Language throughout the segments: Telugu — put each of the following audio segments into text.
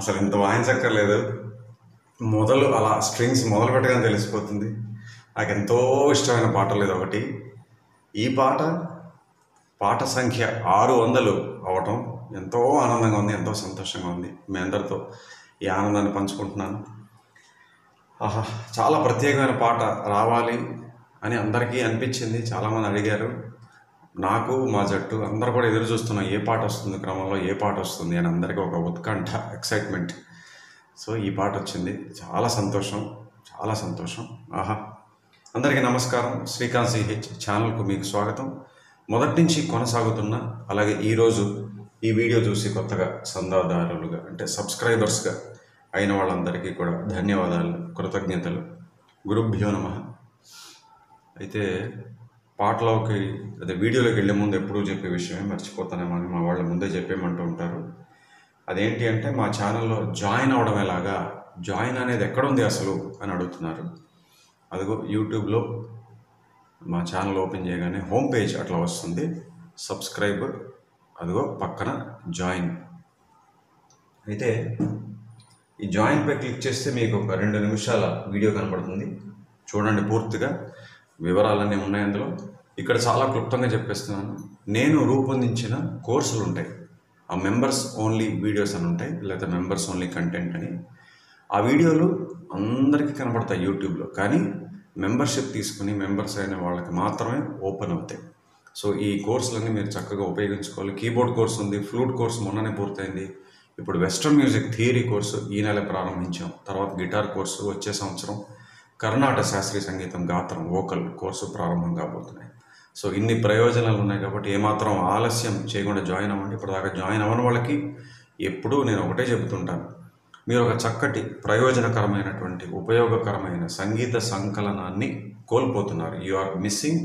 అసలు ఇంత వాయించక్కర్లేదు. అలా స్ట్రింగ్స్ మొదలు పెట్టగానే తెలిసిపోతుంది. నాకు ఎంతో ఇష్టమైన పాటలు ఇది ఒకటి. ఈ పాట సంఖ్య 600 అవటం ఎంతో ఆనందంగా ఉంది, ఎంతో సంతోషంగా ఉంది. మీ అందరితో ఈ ఆనందాన్ని పంచుకుంటున్నాను. చాలా ప్రత్యేకమైన పాట రావాలి అని అందరికీ అనిపించింది. చాలామంది అడిగారు. నాకు మా జట్టు అందరూ కూడా ఎదురు చూస్తున్నాం, ఏ పాట వస్తుంది క్రమంలో, ఏ పాట వస్తుంది అని. అందరికీ ఒక ఉత్కంఠ, ఎక్సైట్మెంట్. సో ఈ పాట వచ్చింది. చాలా సంతోషం, చాలా సంతోషం. అందరికీ నమస్కారం. శ్రీకాంత్ సిహెచ్ ఛానల్కు మీకు స్వాగతం. మొదటి నుంచి కొనసాగుతున్న, అలాగే ఈరోజు ఈ వీడియో చూసి కొత్తగా చందాదారులుగా అంటే సబ్స్క్రైబర్స్గా అయిన వాళ్ళందరికీ కూడా ధన్యవాదాలు, కృతజ్ఞతలు. గురుభ్యో నమః. అయితే పాటలోకి అదే వీడియోలోకి వెళ్ళే ముందు ఎప్పుడూ చెప్పే విషయమే మర్చిపోతానేమో అని మా వాళ్ళు ముందే చెప్పేయమంటూ ఉంటారు. అదేంటి అంటే, మా ఛానల్లో జాయిన్ అవడం ఎలాగా, జాయిన్ అనేది ఎక్కడుంది అసలు అని అడుగుతున్నారు. అదిగో యూట్యూబ్లో మా ఛానల్ ఓపెన్ చేయగానే హోమ్ పేజ్ అట్లా వస్తుంది. సబ్స్క్రైబ్, అదిగో పక్కన జాయిన్. అయితే ఈ జాయిన్పై క్లిక్ చేస్తే మీకు ఒక 2 నిమిషాల వీడియో కనబడుతుంది. చూడండి, పూర్తిగా వివరాలన్నీ ఉన్నాయి అందులో. ఇక్కడ చాలా క్లుప్తంగా చెప్పేస్తున్నాను. నేను రూపొందించిన కోర్సులు ఉంటాయి, ఆ మెంబర్స్ ఓన్లీ వీడియోస్ అని ఉంటాయి, లేదా మెంబర్స్ ఓన్లీ కంటెంట్ అని. ఆ వీడియోలు అందరికీ కనబడతాయి యూట్యూబ్లో, కానీ మెంబర్షిప్ తీసుకుని మెంబర్స్ అయిన వాళ్ళకి మాత్రమే ఓపెన్ అవుతాయి. సో ఈ కోర్సులన్నీ మీరు చక్కగా ఉపయోగించుకోవాలి. కీబోర్డ్ కోర్సు ఉంది, ఫ్లూట్ కోర్సు మొన్ననే పూర్తయింది. ఇప్పుడు వెస్ట్రన్ మ్యూజిక్ థియరీ కోర్సు ఈ నెల ప్రారంభించాం. తర్వాత గిటార్ కోర్సు వచ్చే సంవత్సరం, కర్ణాటక శాస్త్రీయ సంగీతం గాత్రం వోకల్ కోర్సు ప్రారంభం కాబోతున్నాయి. సో ఇన్ని ప్రయోజనాలు ఉన్నాయి కాబట్టి ఏమాత్రం ఆలస్యం చేయకుండా జాయిన్ అవ్వండి. ఇప్పటిదాకా జాయిన్ అవ్వని వాళ్ళకి ఎప్పుడూ నేను ఒకటే చెబుతుంటాను, మీరు ఒక చక్కటి ప్రయోజనకరమైనటువంటి ఉపయోగకరమైన సంగీత సంకలనాన్ని కోల్పోతున్నారు. You are missing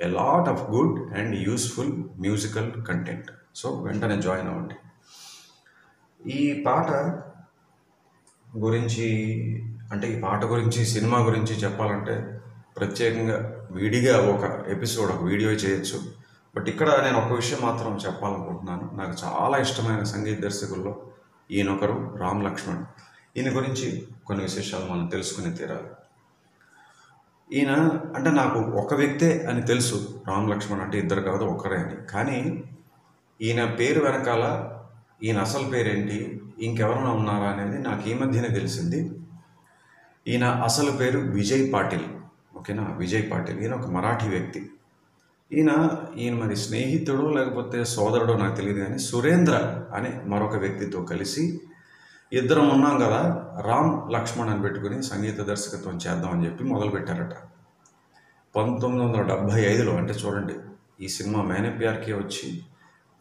a lot of good and useful musical content. So వెంటనే జాయిన్ అవ్వండి. ఈ పాట గురించి అంటే ఈ పాట గురించి, సినిమా గురించి చెప్పాలంటే ప్రత్యేకంగా విడిగా ఒక ఎపిసోడ్, ఒక వీడియో చేయొచ్చు. బట్ ఇక్కడ నేను ఒక విషయం మాత్రం చెప్పాలనుకుంటున్నాను. నాకు చాలా ఇష్టమైన సంగీత దర్శకుల్లో ఈయనొకరు, రామ్ లక్ష్మణ్. ఈయన గురించి కొన్ని విశేషాలు మనం తెలుసుకుని తీరాలి. ఈయన అంటే నాకు ఒక వ్యక్తే అని తెలుసు, రామ్ లక్ష్మణ్ అంటే ఇద్దరు కాదు ఒకరే అని. కానీ ఈయన పేరు వెనకాల ఈయన అసలు పేరేంటి, ఇంకెవరైనా ఉన్నారా అనేది నాకు ఈ మధ్యనే తెలిసింది. ఈయన అసలు పేరు విజయ్ పాటిల్. ఓకేనా, విజయ్ పాటిల్. ఈయన ఒక మరాఠీ వ్యక్తి. ఈయన మరి స్నేహితుడు లేకపోతే సోదరుడో నాకు తెలియదు, కానీ సురేంద్ర అనే మరొక వ్యక్తితో కలిసి ఇద్దరం ఉన్నాం కదా, రామ్ లక్ష్మణ్ అని పెట్టుకుని సంగీత దర్శకత్వం చేద్దామని చెప్పి మొదలుపెట్టారట. 1975లో, అంటే చూడండి, ఈ సినిమా మైనే ప్యార్ కియా వచ్చి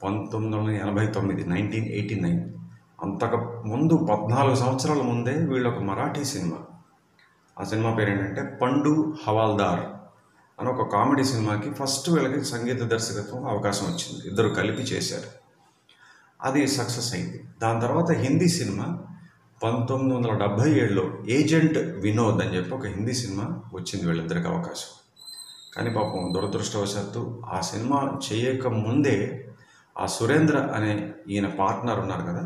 1989, 1989. అంతకు ముందు 14 సంవత్సరాల ముందే వీళ్ళు ఒక మరాఠీ సినిమా, ఆ సినిమా పేరు ఏంటంటే పండు హవాల్దార్ అని ఒక కామెడీ సినిమాకి ఫస్ట్ వీళ్ళకి సంగీత దర్శకత్వం అవకాశం వచ్చింది. ఇద్దరు కలిపి చేశారు, అది సక్సెస్ అయింది. దాని తర్వాత హిందీ సినిమా 1977లో ఏజెంట్ వినోద్ అని చెప్పి ఒక హిందీ సినిమా వచ్చింది వీళ్ళిద్దరికి అవకాశం. కానీ పాపం దురదృష్టవశాత్తు ఆ సినిమా చేయక ముందే ఆ సురేంద్ర అనే ఈయన పార్ట్నర్ ఉన్నారు కదా,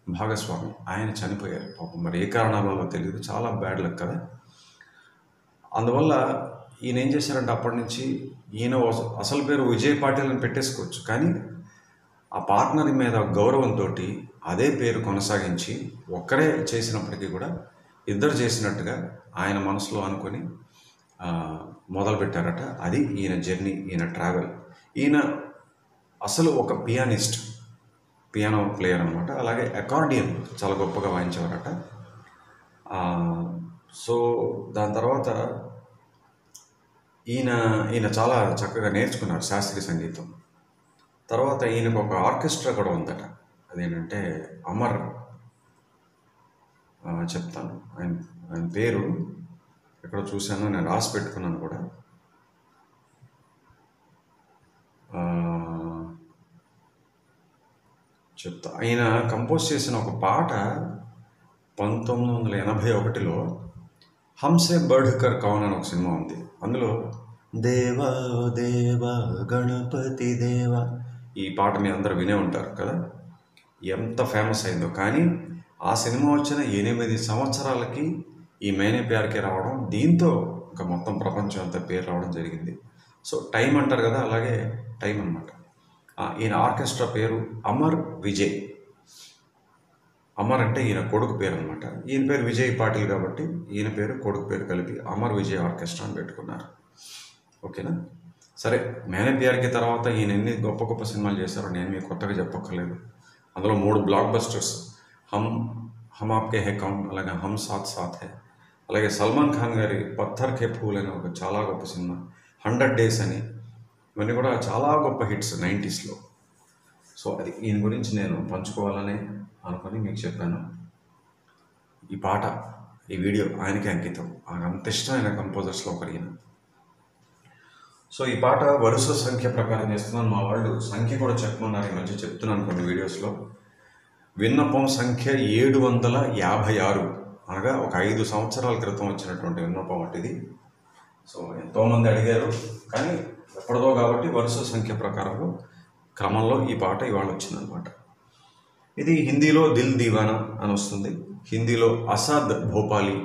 భాగస్వామి, ఆయన చనిపోయారు. పాపం మరి ఏ కారణాల వల్ల తెలియదు. చాలా బ్యాడ్ లక్ కదా. అందువల్ల ఈయన ఏం చేశారంటే, అప్పటి నుంచి ఈయన అసలు పేరు విజయ్ పాటిల్ అని పెట్టేసుకోవచ్చు, కానీ ఆ పార్ట్నర్ మీద గౌరవంతో అదే పేరు కొనసాగించి ఒక్కరే చేసినప్పటికీ కూడా ఇద్దరు చేసినట్టుగా ఆయన మనసులో అనుకొని మొదలుపెట్టారట. అది ఈయన జర్నీ, ఈయన ట్రావెల్. ఈయన అసలు ఒక పియానో ప్లేయర్ అనమాట. అలాగే అకార్డియన్ చాలా గొప్పగా వాయించేవారట. సో దాని తర్వాత ఈయన చాలా చక్కగా నేర్చుకున్నారు శాస్త్రీయ సంగీతం. తర్వాత ఈయనకు ఒక ఆర్కెస్ట్రా కూడా ఉందట. అదేంటంటే అమర్, చెప్తాను ఆయన పేరు ఎక్కడో చూశాను, నేను రాసి పెట్టుకున్నాను కూడా. చెప్తా. ఆయన కంపోజ్ చేసిన ఒక పాట 1981లో హంసే బఢ్కర్ కౌన్ అని ఒక సినిమా ఉంది. అందులో దేవా దేవా గణపతి దేవా, ఈ పాట మీ అందరూ వినే ఉంటారు కదా, ఎంత ఫేమస్ అయిందో. కానీ ఆ సినిమా వచ్చిన 8 సంవత్సరాలకి ఈ మేనే ప్యార్కే రావడం, దీంతో ఇంకా మొత్తం ప్రపంచం అంతా పేరు రావడం జరిగింది. సో టైం అంటారు కదా, అలాగే టైం అనమాట. ఈయన ఆర్కెస్ట్రా పేరు అమర్ విజయ్. అమర్ అంటే ఈయన కొడుకు పేరు అనమాట. ఈయన పేరు విజయ్ పాటిల్ కాబట్టి ఈయన పేరు కొడుకు పేరు కలిపి అమర్ విజయ్ ఆర్కెస్ట్రా అని పెట్టుకున్నారు. ఓకేనా? సరే, మేనే ప్యార్కే తర్వాత ఈయన ఎన్ని గొప్ప గొప్ప సినిమాలు చేశారో నేను మీకు కొత్తగా చెప్పక్కర్లేదు. అందులో 3 బ్లాక్ బస్టర్స్, హమ్ ఆప్కే హై కౌన్, అలాగే హమ్ సాత్ సాత్ హై, అలాగే సల్మాన్ ఖాన్ గారి పత్తర్ కే ఫూల్ అనే ఒక చాలా గొప్ప సినిమా, 100 డేస్ అని, ఇవన్నీ కూడా చాలా గొప్ప హిట్స్ 90స్లో. సో అది ఈయన గురించి నేను పంచుకోవాలని అనుకొని మీకు చెప్పాను. ఈ పాట, ఈ వీడియో ఆయనకి అంకితం. నాకు అంత ఇష్టమైన కంపోజర్స్లో ఒకరు ఈయన. సో ఈ పాట వరుస సంఖ్య ప్రకారం చేస్తున్నాను. మా వాళ్ళు సంఖ్య కూడా చెప్పమన్నారు, ఈ మధ్య చెప్తున్నాను కొన్ని వీడియోస్లో. విన్నపం సంఖ్య 756, అనగా ఒక 5 సంవత్సరాల క్రితం వచ్చినటువంటి విన్నపం వంటిది. సో ఎంతోమంది అడిగారు, కానీ ఎప్పటిదో కాబట్టి వరుస సంఖ్య ప్రకారం క్రమంలో ఈ పాట ఇవాళ వచ్చిందనమాట. ఇది హిందీలో దిల్ దీవానా అని వస్తుంది, హిందీలో అసాద్ భోపాలి.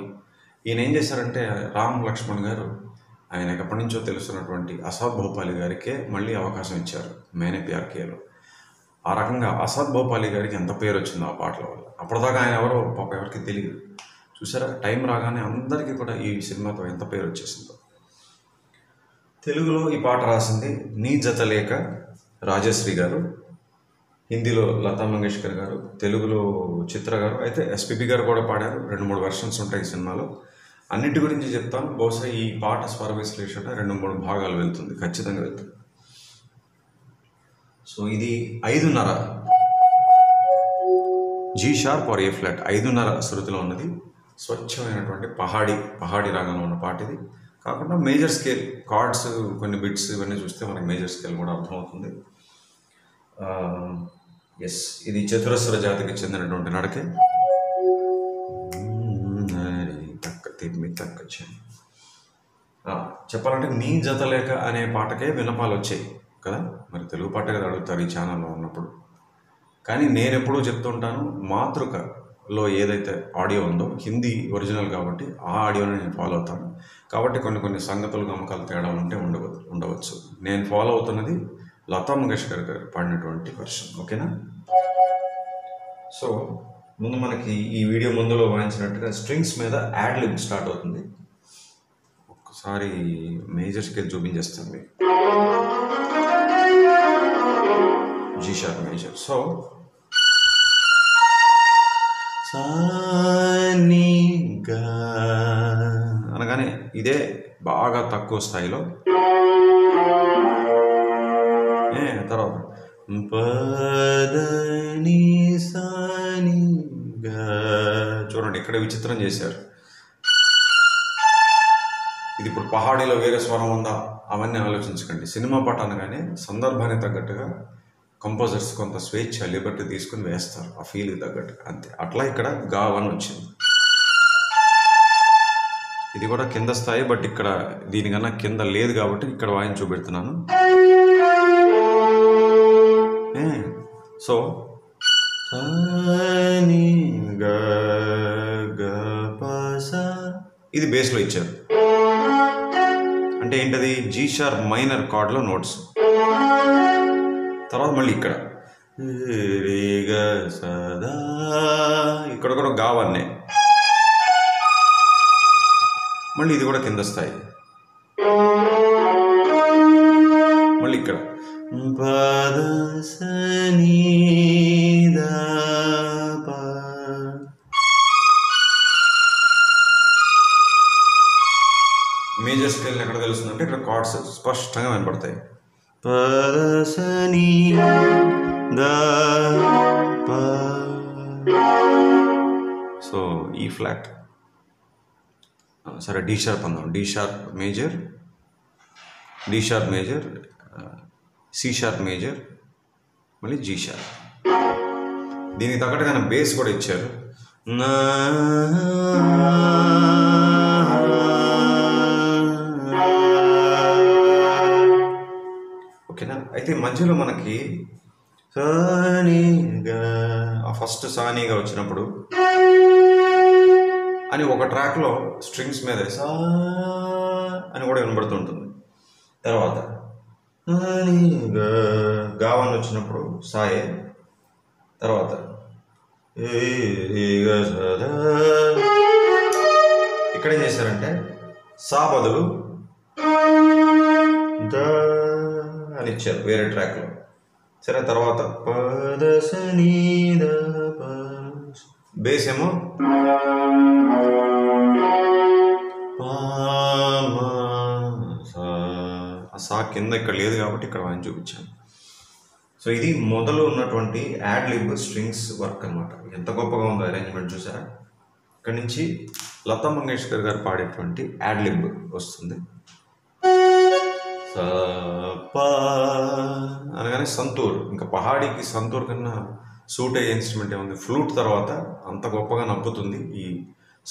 ఈయన ఏం చేశారంటే, రామ్ లక్ష్మణ్ గారు ఆయనకు ఎప్పటి నుంచో తెలుస్తున్నటువంటి అసాద్ భోపాలి గారికే మళ్ళీ అవకాశం ఇచ్చారు మేనే ప్యార్కేలో. ఆ రకంగా అసాద్ భోపాలి గారికి ఎంత పేరు వచ్చిందో ఆ పాటల వల్ల. అప్పటిదాకా ఆయన ఎవరో పాప ఎవరికి తెలియదు. చూసారా, టైం రాగానే అందరికీ కూడా ఈ సినిమాతో ఎంత పేరు వచ్చేసిందో. తెలుగులో ఈ పాట రాసింది నీ జత లేక రాజశ్రీ గారు, హిందీలో లతా మంగేష్కర్ గారు, తెలుగులో చిత్ర గారు, అయితే ఎస్పీబీ గారు కూడా పాడారు. 2-3 వెర్షన్స్ ఉంటాయి ఈ సినిమాలో. అన్నిటి గురించి చెప్తాను. బహుశా ఈ పాట స్వర విశ్లేషణ 2-3 భాగాలు వెళ్తుంది, ఖచ్చితంగా వెళ్తుంది. సో ఇది 5:30 G sharp or A flat, 5:30 శృతిలో ఉన్నది. స్వచ్ఛమైనటువంటి పహాడి రాగంలో ఉన్న పాట ఇది. కాకుండా మేజర్ స్కేల్ కార్డ్స్, కొన్ని బిట్స్ ఇవన్నీ చూస్తే మనకి మేజర్ స్కేల్ కూడా అర్థమవుతుంది. ఎస్, ఇది చతురస్ర జాతికి చెందినటువంటి నడకే. చెప్పాలంటే నీ జత లేక అనే పాటకే విన్నపాలు వచ్చాయి కదా, మరి తెలుగు పాట కదా అడుగుతారు ఈ ఛానల్లో ఉన్నప్పుడు. కానీ నేను ఎప్పుడూ చెప్తుంటాను, మాతృకలో ఏదైతే ఆడియో ఉందో, హిందీ ఒరిజినల్ కాబట్టి ఆ ఆడియోని నేను ఫాలో అవుతాను. కాబట్టి కొన్ని సంగతులు గమకాలు తేడా ఉంటే ఉండవచ్చు. నేను ఫాలో అవుతున్నది లతా మంగేష్కర్ గారు పాడినటువంటి వర్షన్. ఓకేనా? సో ముందు మనకి ఈ వీడియో ముందులో వాయించినట్టుగా స్ట్రింగ్స్ మీద యాడ్ లిబ్ స్టార్ట్ అవుతుంది. ఒక్కసారి మేజర్ స్కేల్ చూపించేస్తాను మీకు. G sharp major. సో అనగానే ఇదే బాగా తక్కువ స్థాయిలో. తర్వాత చూడండి, ఇక్కడ విచిత్రం చేశారు. ఇది ఇప్పుడు పహాడీలో వేరే స్వరం ఉందా అవన్నీ ఆలోచించకండి. సినిమా పాట అనగానే సందర్భానికి తగ్గట్టుగా కంపోజర్స్ కొంత స్వేచ్ఛ, లిబర్టీ తీసుకుని వేస్తారు ఆ ఫీల్కి తగ్గట్టుగా, అంతే. అట్లా ఇక్కడ గా1 వచ్చింది. ఇది కూడా కింద స్థాయి, బట్ ఇక్కడ దీనికన్నా కింద లేదు కాబట్టి ఇక్కడ వాయిని చూపెడుతున్నాను. సో ఇది బేస్లో ఇచ్చారు. అంటే ఏంటది, జీ షార్ప్ మైనర్ కార్డ్లో నోట్స్. తర్వాత మళ్ళీ ఇక్కడ ఇక్కడ కూడా గా1. మళ్ళీ ఇది కూడా కింద స్థాయి. మళ్ళీ ఇక్కడ మేజర్ స్కేల్ ఎక్కడ తెలుస్తుందంటే ఇక్కడ కార్డ్స్ స్పష్టంగా వినపడతాయి. సో ఈ ఫ్లాట్. సరే, డి షార్ప్ అందాం. D sharp major, D sharp major, C sharp major, మళ్ళీ జీ షార్ప్. దీనికి తగ్గట్టుగా బేస్ కూడా ఇచ్చారు. ఓకేనా? అయితే మధ్యలో మనకి సానీగా, ఆ ఫస్ట్ సానీగా వచ్చినప్పుడు అని ఒక ట్రాక్లో స్ట్రింగ్స్ మీద సా అని కూడా వినబడుతుంటుంది. తర్వాత గావన్ వచ్చినప్పుడు సాయే, తర్వాత ఇక్కడ ఏం చేశారంటే సా బదులు ద అని ఇచ్చారు వేరే ట్రాక్లో. సరే, తర్వాత బేస్ ఏమో ఆ సా కింద ఇక్కడ లేదు కాబట్టి ఇక్కడ వాయిని చూపించాను. సో ఇది మొదలు ఉన్నటువంటి యాడ్ లిబ్ స్ట్రింగ్స్ వర్క్ అనమాట. ఎంత గొప్పగా ఉందో అరేంజ్మెంట్ చూసారా. ఇక్కడ నుంచి లతా మంగేష్కర్ గారు పాడేటువంటి యాడ్ లిబ్ వస్తుంది. అనగానే సంతూర్, ఇంకా పహాడీకి సంతూర్ కన్నా సూట్ అయ్యే ఇన్స్ట్రుమెంట్ ఏముంది. ఫ్లూట్ తర్వాత అంత గొప్పగా నప్పుతుంది ఈ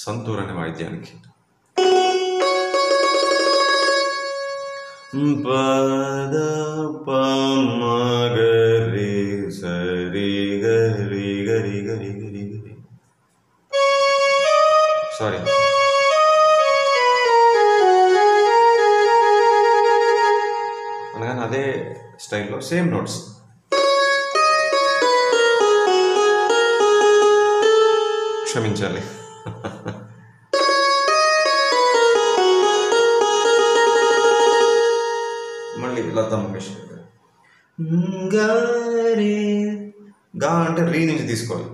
సంతూర్ అనే వాయిద్యానికి. పద పమగరి సరి గరి గరి గరి గరి గరి సారీ అనగానే అదే స్టైల్లో సేమ్ నోట్స్. క్షమించాలి. మళ్ళీ లతా మంగేష్కర్ గా అంటే రీ నుంచి తీసుకోవాలి.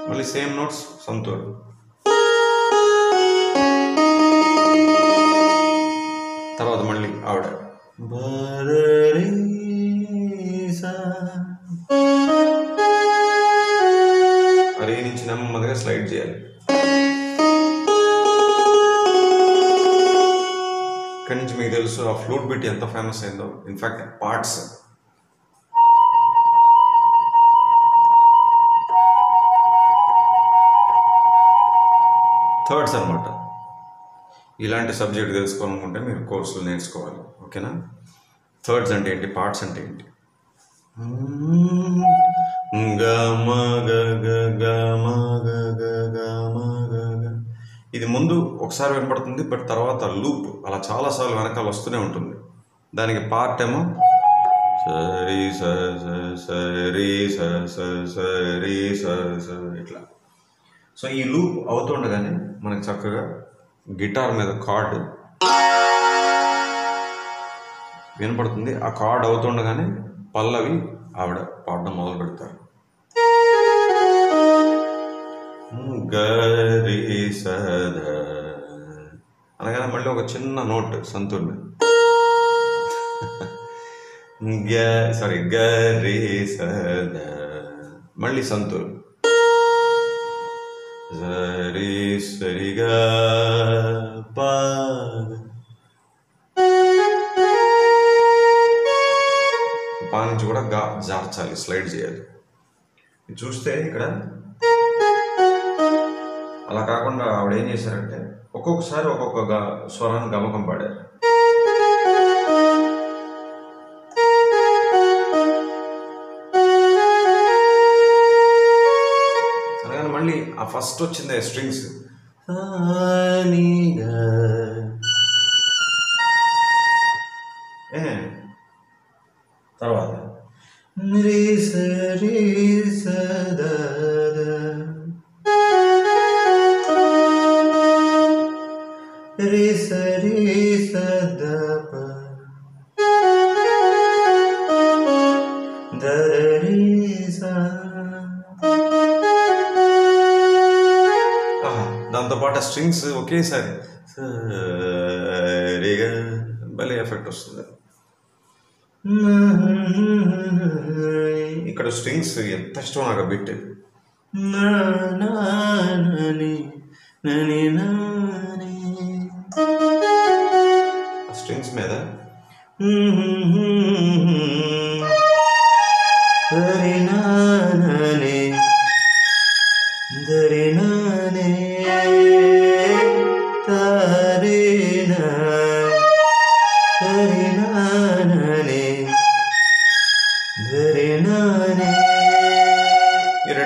మళ్ళీ సేమ్ నోట్స్ సంతూర్. తర్వాత మళ్ళీ ఆవిడ రీ నుంచి నెమ్మదిగా స్లైడ్ చేయాలి. ఇక్కడి నుంచి మీకు తెలుసు ఆ ఫ్లూట్ బీట్ ఎంత ఫేమస్ అయిందో. ఇన్ఫాక్ట్ పార్ట్స్ థర్డ్స్ అనమాట. ఇలాంటి సబ్జెక్ట్ తెలుసుకోవాలనుకుంటే మీరు కోర్సులు నేర్చుకోవాలి. ఓకేనా. థర్డ్స్ అంటే ఏంటి, పార్ట్స్ అంటే ఏంటి. ఇది ముందు ఒకసారి వినపడుతుంది, బట్ తర్వాత లూప్ అలా చాలాసార్లు వెనకాల వస్తూనే ఉంటుంది. దానికి పార్ట్ ఏమో సరి సరి సరి ఇట్లా. సో ఈ లూప్ అవుతుండగానే మనకు చక్కగా గిటార్ మీద కార్డ్ వినపడుతుంది. ఆ కార్డ్ అవుతుండగానే పల్లవి ఆవిడ పాడడం మొదలు పెడతారు. గరి సద అనగానే మళ్ళీ ఒక చిన్న నోట్ సంతూర్ మీద సారీ గరి సద, మళ్ళీ సంతూర్ సరి సరిగా పా నుంచి కూడా గా జార్చాలి, స్లైడ్ చేయాలి. చూస్తే ఇక్కడ అలా కాకుండా ఆవిడ ఏం చేశారంటే ఒక్కొక్కసారి ఒక్కొక్క స్వరాన్ని గమకం పాడారు. అలాగే మళ్ళీ ఆ ఫస్ట్ వచ్చింది స్ట్రింగ్స్ తర్వాత దాంతోపాటు స్ట్రింగ్స్ ఒకేసారి సరిగా భలే ఎఫెక్ట్ వస్తుంది. ఇక్కడ స్ట్రింగ్స్ ఎంత ఇష్టం నాకు బిట్. స్ట్రింగ్స్ మీద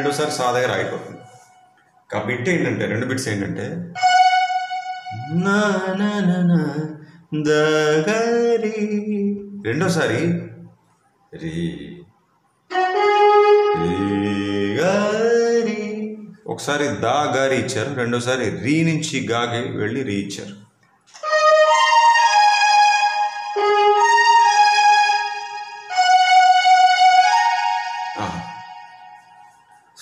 రెండోసారి సా దగ్గర ఆగిపోతుంది. ఆ బిట్ ఏంటంటే, 2 బిట్స్ ఏంటంటే నా నా నా నా దగరి, రెండోసారి రీ గారి, ఒకసారి దా గారి ఇచ్చారు, రెండోసారి రీ నుంచి గాకి వెళ్ళి రీ ఇచ్చారు.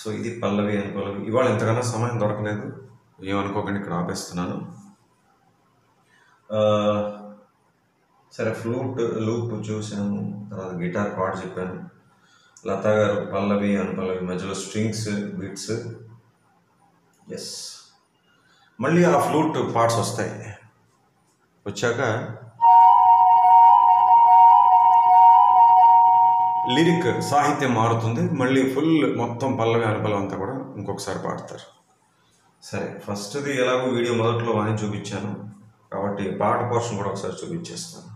సో ఇది పల్లవి అనుకోవాలి. ఇవాళ ఎంతకన్నా సమయం దొరకలేదు, ఏమనుకోకండి, ఇక్కడ ఆపేస్తున్నాను. సరే, ఫ్లూట్ లూప్ చూసాము, తర్వాత గిటార్ పార్ట్ చెప్పాను. లతా గారు పల్లవి అనుపల్లవి మధ్యలో స్ట్రింగ్స్ బీట్స్. ఎస్, మళ్ళీ ఆ ఫ్లూట్ పార్ట్స్ వస్తాయి. వచ్చాక లిరిక్ సాహిత్యం మారుతుంది, మళ్ళీ ఫుల్ మొత్తం పల్లవి అనుపల్లవి అంతా కూడా ఇంకొకసారి పాడతారు. సరే, ఫస్ట్ది ఎలాగో వీడియో మొదట్లో వాయిని చూపించాను కాబట్టి పాట పోర్షన్ కూడా ఒకసారి చూపించేస్తాను.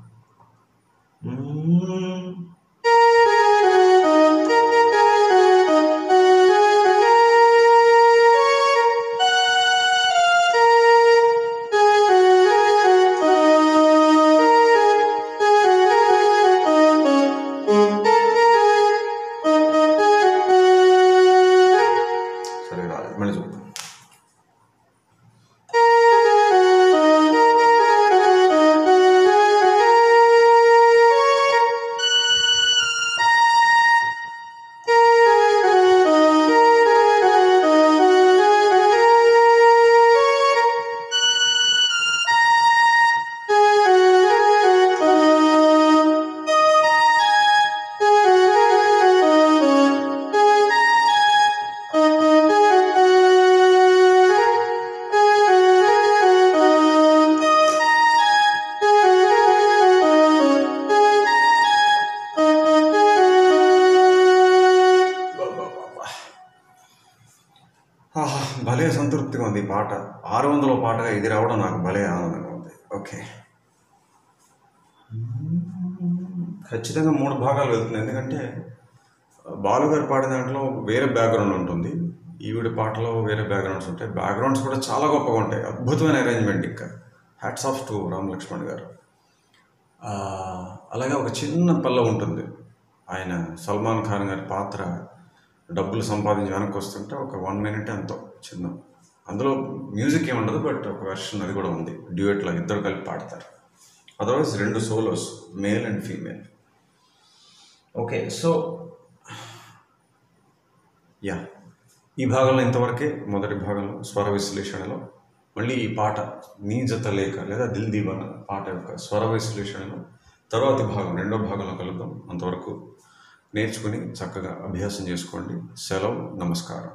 సరే, రాలేదు, మళ్ళీ చూద్దాం. భలే సంతృప్తిగా ఉంది ఈ పాట. 600వ పాటగా ఇది రావడం నాకు భలే ఆనందంగా ఉంది. ఓకే, ఖచ్చితంగా 3 భాగాలు వెళ్తుంది, ఎందుకంటే బాలుగారు పాడిన దాంట్లో వేరే బ్యాక్గ్రౌండ్ ఉంటుంది, ఈవిడ పాటలో వేరే బ్యాక్గ్రౌండ్స్ ఉంటాయి. బ్యాక్గ్రౌండ్స్ కూడా చాలా గొప్పగా ఉంటాయి, అద్భుతమైన అరేంజ్మెంట్. ఇంకా hats off to Ram Lakshman గారు. అలాగే ఒక చిన్న పల్ల ఉంటుంది, ఆయన సల్మాన్ ఖాన్ గారి పాత్ర డబ్బులు సంపాదించి వెనక్కి వస్తుంటే ఒక 1 మినిట్ ఎంతో చిన్న, అందులో మ్యూజిక్ ఏమి ఉండదు, బట్ ఒక వెర్షన్ అది కూడా ఉంది, డ్యూయట్లో ఇద్దరు కలిపి పాడతారు. Otherwise 2 solos, male and female. Okay, so yeah, ఈ భాగంలో ఇంతవరకే, మొదటి భాగంలో స్వర విశ్లేషణలో. మళ్ళీ ఈ పాట నీ జత లేక లేదా దిల్ దీవానా పాట యొక్క స్వర విశ్లేషణలో తర్వాతి భాగం, 2వ భాగంలో కలుద్దాం. అంతవరకు నేర్చుకుని చక్కగా అభ్యాసం చేసుకోండి. సెలవు, నమస్కారం.